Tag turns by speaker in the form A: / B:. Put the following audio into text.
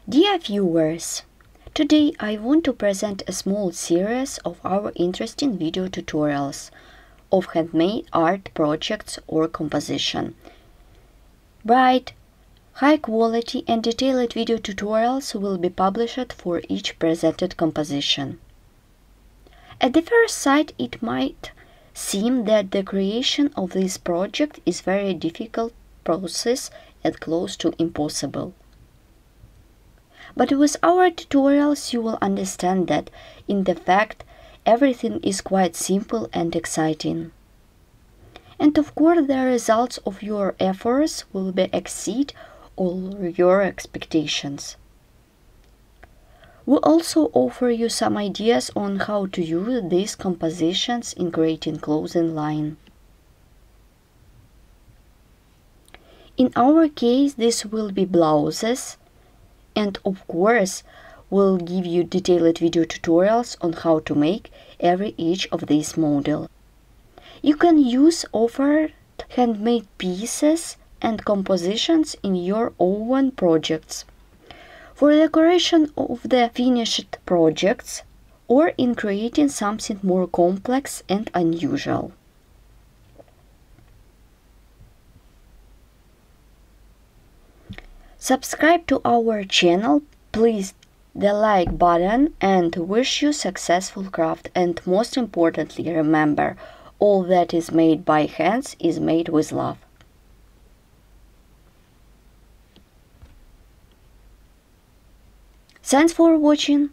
A: Dear viewers, today I want to present a small series of our interesting video tutorials of handmade art projects or composition. Bright, high quality and detailed video tutorials will be published for each presented composition. At the first sight, it might seem that the creation of this project is a very difficult process and close to impossible. But with our tutorials you will understand that, in the fact, everything is quite simple and exciting. And of course the results of your efforts will exceed all your expectations. We also offer you some ideas on how to use these compositions in creating clothing line. In our case, this will be blouses, and of course we'll give you detailed video tutorials on how to make each of these models. You can use offered handmade pieces and compositions in your own projects, for decoration of the finished projects, or in creating something more complex and unusual. Subscribe to our channel, please the like button, and wish you successful craft, and most importantly remember, all that is made by hands is made with love. Thanks for watching.